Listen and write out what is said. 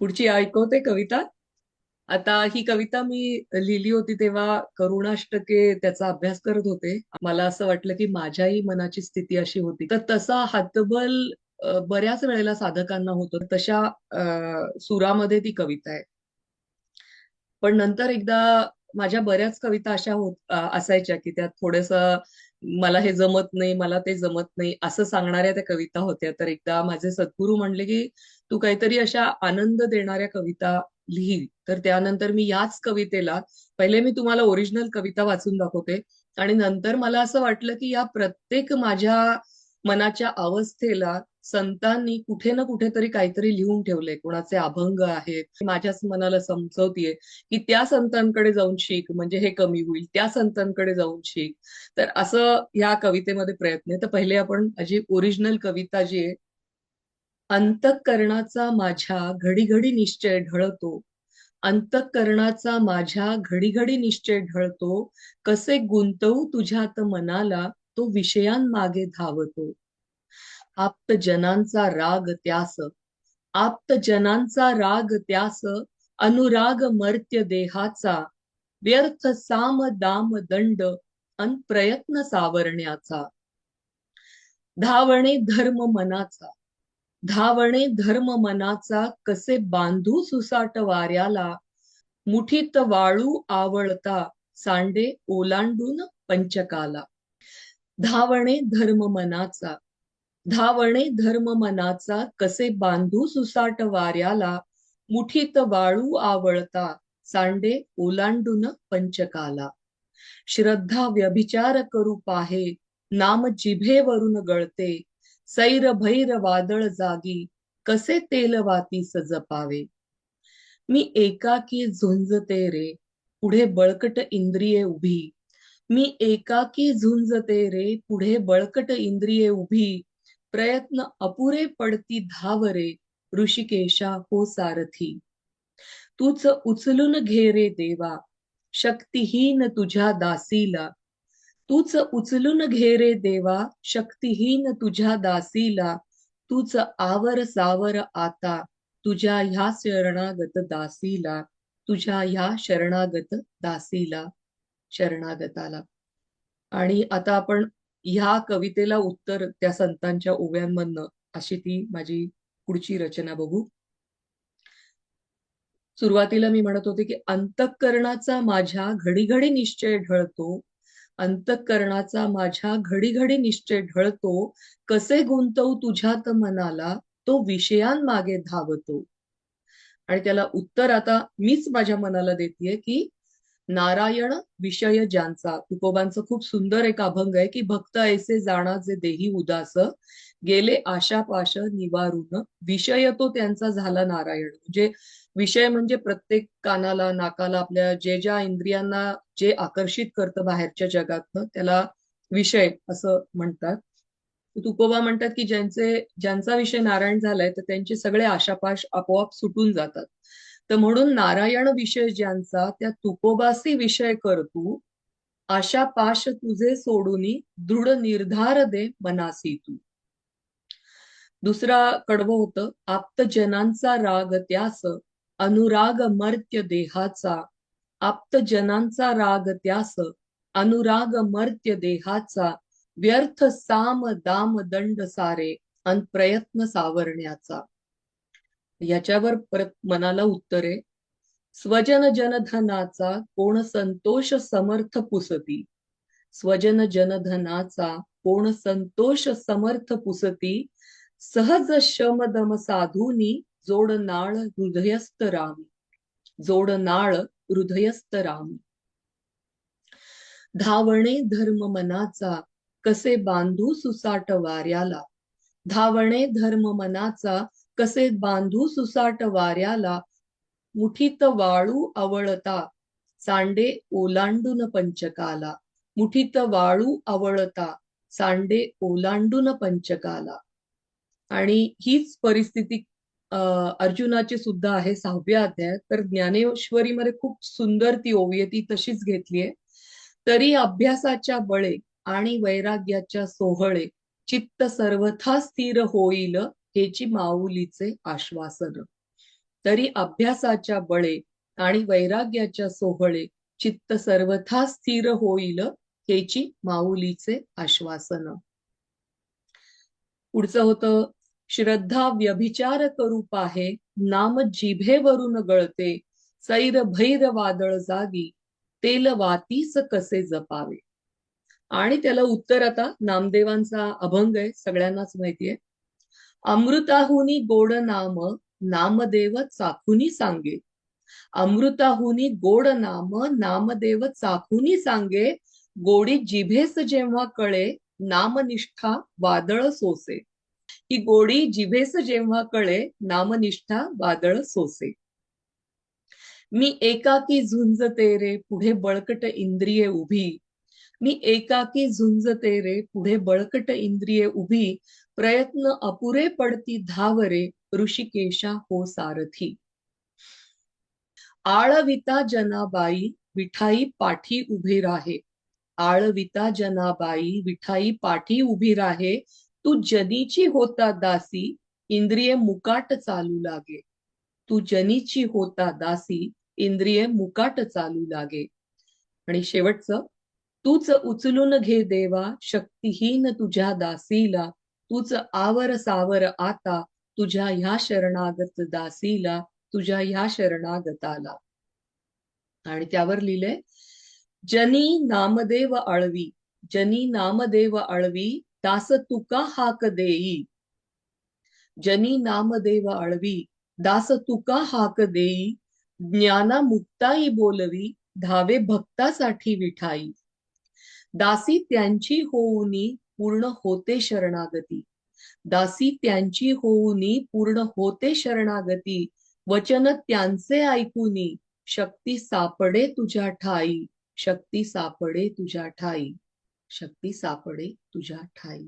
पुढची ऐकवते कविता. आता ही कविता मी लिहिली होती तेव्हा करुणाष्टके त्याचा अभ्यास करत होते. मला असं वाटलं की माझ्याही मनाची स्थिती अशी होती, तर तसा हातबल बऱ्याच वेळेला साधकांना होतो. तशा सुरामध्ये ती कविता आहे. पण नंतर एकदा माझ्या बऱ्याच कविता अशा असायच्या की त्यात थोडस मला हे जमत नाही, मला ते जमत नाही असं सांगणाऱ्या त्या कविता होत्या. तर एकदा माझे सद्गुरू म्हणले की तू काहीतरी अशा आनंद देणाऱ्या कविता लिही. तर त्यानंतर मी याच कवितेला, पहिले मी तुम्हाला ओरिजिनल कविता वाचून दाखवते आणि नंतर मला असं वाटलं की या प्रत्येक माझ्या मनाच्या अवस्थेला संतांनी कुठे ना कुठेतरी काहीतरी लिहून ठेवलंय. कोणाचे अभंग आहेत, माझ्याच मनाला समजवतीये की त्या संतांकडे जाऊन शिक म्हणजे हे कमी होईल, त्या संतांकडे जाऊन शिक. तर असं या कवितेमध्ये प्रयत्न आहे. तर पहिले आपण माझी ओरिजिनल कविता जी आहे. अंतःकरणाचा माझ्या घडी घडी निश्चय ढळतो, अंतःकरणाचा माझ्या घडी घडी निश्चय ढळतो, कसे गुंतवू तुझ्यात मनाला, तो विषयांमागे धावतो. आप्त जनांचा राग त्यास, आप्त जनांचा राग त्यास, अनुराग मर्त्य देहाचा, व्यर्थ साम दाम दंड अन प्रयत्न सावरण्याचा. धावणे धर्म मनाचा, धावणे धर्म मनाचा, कसे बांधू सुसाट वाऱ्याला, मुठीत वाळू आवळता, सांडे ओलांडून पंचकाला. धावणे धर्म मनाचा, धावणे धर्म मनाचा, कसे बांधू सुसाट वाऱ्याला, मुठीत वाळू आवळता, सांडे ओलांडून पंचकाला. श्रद्धा व्यभिचार करू पाहे, नाम जिभेवरून गळते, सैर भैर वादळ जागी, कसे तेलवातीस जपावे. मी एकाकी झुंजते रे, पुढे बळकट इंद्रिये उभी. मी एकाकी झुंजते रे, पुढे बळकट इंद्रिये उभी. प्रयत्न अपुरे पडती धाव रे, ऋषिकेशा हो सारथी. तूच उचलून घे रे देवा, शक्तिहीन तुझ्या दासीला. तूच उचलून घे रे देवा, शक्तिहीन तुझ्या दासीला. तूच आवर सावर आता, तुझ्या ह्या शरणागत दासीला. तुझ्या ह्या शरणागत दासीला, शरणागताला. आणि आता आपण ह्या कवितेला उत्तर त्या संतांच्या ओव्यांमधनं, अशी ती माझी पुढची रचना बघू. सुरुवातीला मी म्हणत होते की अंतःकरणाचा माझ्या घडी घडी निश्चय ढळतो, अंतःकरणाचा माझ्या घडी घडी निश्चय ढळतो, कसे गुंतवू तुझ्यात मनाला, तो विषयांमागे धावतो. आणि त्याला उत्तर आता मीच माझ्या मनाला देतेय की नारायण विषय ज्यांचा, तुकोबांचं खूप सुंदर एक अभंग आहे की भक्त ऐसे जाणा जे देही उदास, गेले आशापाश निवारून, विषय तो त्यांचा झाला नारायण. म्हणजे विषय म्हणजे प्रत्येक कानाला नाकाला आपल्या जे ज्या इंद्रियांना जे आकर्षित करतं बाहेरच्या जगातनं, त्याला विषय असं म्हणतात. तुकोबा म्हणतात की ज्यांचा विषय नारायण झालाय तर त्यांचे सगळे आशापाश आपोआप सुटून जातात. तर म्हणून नारायण विषय ज्यांचा, त्या तुकोबासी विषय कर तू, आशापाश तुझे सोडूनी, दृढ निर्धार दे मनासी तू. दुसरा कडवं होतं, आप्तजनांचा राग त्यास, अनुराग मर्त्य देहाचा. आप्तजनांचा राग त्यास, अनुराग मर्त्य देहाचा, व्यर्थ साम दाम दंड सारे अन प्रयत्न सावरण्याचा. याच्यावर परत मनाला उत्तर आहे. स्वजन जनधनाचा कोण संतोष समर्थ पुसती, स्वजन जनधनाचा कोण संतोष समर्थ पुसती, सहज शमदम साधूनी, जोड नाळ हृदयस्थ रामी, जोड नाळ हृदयस्थ रामी. धावणे धर्म मनाचा, कसे बांधू सुसाट वाऱ्याला. धावणे धर्म मनाचा, कसे बांधू सुसाट वाऱ्याला, मुठीत वाळू आवळता, सांडे ओलांडून पंचकाला. मुठीत वाळू आवळता, सांडे ओलांडून पंचकाला. आणि हीच परिस्थिती अर्जुनाची सुद्धा आहे 6व्या अध्यायात. तर ज्ञानेश्वरीमध्ये खूप सुंदर ती ओवी आहे, ती तशीच घेतलीये. तरी अभ्यासाच्या बळे आणि वैराग्याच्या सोहळे, चित्त सर्वथा स्थिर होईल, हेची माऊलीचे आश्वासन. तरी अभ्यासाच्या बळे आणि वैराग्याच्या सोहळे चित्त सर्वथा स्थिर होईल, हेची माऊलीचे आश्वासन. पुढचं होतं, श्रद्धा व्यभिचार करू पाहे, नाम जिभेवरून गळते, सैर भैर वादळ जागी, तेल वातीस कसे जपावे. आणि त्याला उत्तर आता नामदेवांचा अभंग आहे, सगळ्यांनाच माहितीये. अमृताहुनी गोड नाम, नामदेव चाखुनी सांगे. अमृताहुनी गोड नाम, नामदेव चाखुनी सांगे. गोडी जिभेस जेव्हा कळे, नामनिष्ठा वादळ सोसे. ही गोडी जिभेस जेव्हा कळे, नामनिष्ठा वादळ सोसे. मी एकाकी झुंजते रे, पुढे बळकट इंद्रिये उभी. मी एकाकी झुंजते रे, पुढे बळकट इंद्रिये उभी. प्रयत्न अपुरे पडती धावरे, ऋषिकेशा हो सारथी. आळविता जनाबाई, विठाई पाठी उभी राहे. आळविता जनाबाई, विठाई पाठी उभी राहे. तू जनीची होता दासी, इंद्रिये मुकाट चालू लागे. तू जनीची होता दासी, इंद्रिये मुकाट चालू लागे. आणि शेवटचं, तूच उचलून घे देवा, शक्तिहीन तुझ्या दासीला. तूच आवर सावर आता, तुझ्या ह्या शरणागत दासीला, तुझ्या ह्या शरणागताला. आणि त्यावर लिहिले, जनी नामदेव आळवी, जनी नामदेव आळवी, दास तुका हाक देई. जनी नामदेव आळवी, दास तुका हाक देई. ज्ञाना मुक्ताई बोलवी, धावे भक्तासाठी विठाई. दासी त्यांची होऊनी, पूर्ण होते शरणागती. दासी त्यांची होऊनी, पूर्ण होते शरणागती. वचन त्यांचे ऐकूनी, शक्ती सापडे तुझ्या ठाई. शक्ती सापडे तुझ्या ठाई. शक्ती सापडे तुझ्या ठाई.